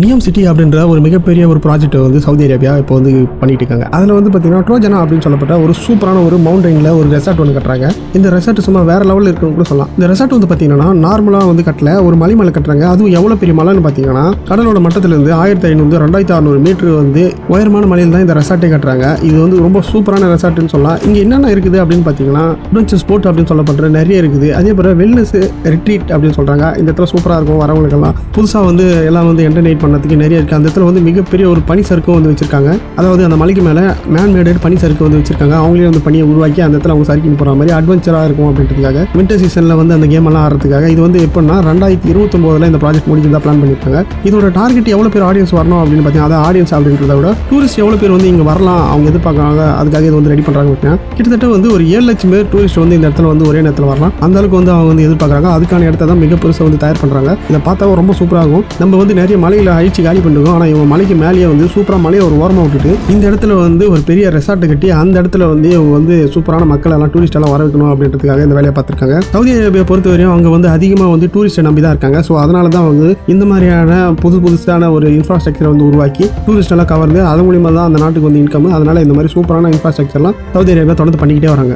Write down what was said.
நியம் city அப்படின்ற ஒரு மிகப்பெரிய ஒரு ப்ராஜெக்ட் வந்து சவுதி அரேபியா இப்போ வந்து பண்ணிட்டு இருக்காங்க. அதில் வந்து பார்த்தீங்கன்னா ட்ரோஜனா அப்படின்னு சொல்லப்பட்ட ஒரு சூப்பரான ஒரு மவுண்டனில் ஒரு ரெசார்ட் ஒன்று கட்டுறாங்க. இந்த ரெசார்ட் சும்மா வேற லெவலில் இருக்குன்னு கூட சொல்லலாம். இந்த ரெசார்ட் வந்து பார்த்தீங்கன்னா நார்மலாக வந்து கட்டல, ஒரு மலை கட்டுறாங்க. அதுவும் எவ்வளோ பெரிய மலைன்னு பார்த்தீங்கன்னா கடலோட மட்டத்திலிருந்து 1500 2600 மீட்டர் வந்து உயரமான மலையில் தான் இந்த ரெசார்ட்டே கட்டுறாங்க. இது வந்து ரொம்ப சூப்பரான ரெசார்ட்னு சொல்லலாம். இங்கே என்னென்ன இருக்குது அப்படின்னு பார்த்தீங்கன்னா அட்வென்ச்சர் ஸ்போர்ட் அப்படின்னு சொல்லப்படுற நிறைய இருக்குது. அதே போல் வெல்னஸ் ரிட்ரீட் அப்படின்னு சொல்கிறாங்க. இந்த இடத்துல சூப்பராக இருக்கும். வரவங்களுக்கெல்லாம் புதுசாக வந்து எல்லாம் வந்து என்டர்டெயின் பண்ணதுக்கு நிறைய இருக்குது. அந்த இடத்துல வந்து மிகப்பெரிய ஒரு பனி சறுக்கும் வந்து வச்சிருக்காங்க. அதாவது அந்த மலைக்கு மேலே மேன்மேடட் பனி சறுக்கு வந்து வச்சிருக்காங்க. அவங்களே வந்து பனியை உருவாக்கி அந்த இடத்துல அவங்க சறுக்கின்னு போகிற மாதிரி அட்வென்ச்சராக இருக்கும் அப்படின்றதுக்காக வின்டர் சீசனில் வந்து அந்த கேம் எல்லாம் ஆடுறதுக்காக இது வந்து எப்படின்னா 2029 இந்த ப்ராஜெக்ட் முடிக்கிறதா பிளான் பண்ணியிருக்காங்க. இதோட டார்கெட் எவ்வளோ பேர் ஆடியன்ஸ் வரணும் அப்படின்னு பார்த்தீங்கன்னா அதாவது ஆடியன்ஸ் அப்படின்றத விட டூரிஸ்ட் எவ்வளோ பேர் வந்து இங்கே வரலாம் அவங்க எதிர்பார்க்குறாங்க, அதுக்காக இது வந்து ரெடி பண்ணுறாங்க பார்த்தீங்கன்னா கிட்டத்தட்ட வந்து ஒரு 7 லட்சம் பேர் டூரிஸ்ட் வந்து இந்த இடத்துல வந்து ஒரே நேரத்தில் வரலாம். அந்த அளவுக்கு வந்து அவங்க வந்து எதிர்பார்க்குறாங்க. அதுக்கான இடத்த தான் மிக பெருசாக வந்து தயார் பண்ணுறாங்க. இதை பார்த்தா ரொம்ப சூப்பராக இருக்கும். நம்ம வந்து நிறைய மலையில் அழிச்சு காலி பண்ணிருக்கோம். ஆனால் இவங்க மலைக்கு மேலேயே வந்து சூப்பராக மலையை ஒரு ஓரமாக விட்டுட்டு இந்த இடத்துல வந்து ஒரு பெரிய ரெசார்ட்டை கட்டி அந்த இடத்துல வந்து இவங்க வந்து சூப்பரான மக்கள் எல்லாம் டூரிஸ்ட் எல்லாம் வர வைக்கணும் அப்படின்றதுக்காக இந்த வேலையை பார்த்துருக்காங்க. சவுதி அரேபியா பொறுத்தவரையும் அவங்க வந்து அதிகமாக வந்து டூரிஸ்ட்டை நம்பி தான் இருக்காங்க. ஸோ அதனால தான் வந்து இந்த மாதிரியான புதுசான ஒரு இன்ஃப்ராஸ்ட்ரக்சரை வந்து உருவாக்கி டூரிஸ்ட் எல்லாம் கவர்ந்து அதன் மூலியமாக தான் அந்த நாட்டுக்கு வந்து இன்கம். அதனால இந்த மாதிரி சூப்பரான இன்ஃப்ராஸ்ட்ரக்சர்லாம் சவுதி அரேபியா தொடர்ந்து பண்ணிக்கிட்டே வராங்க.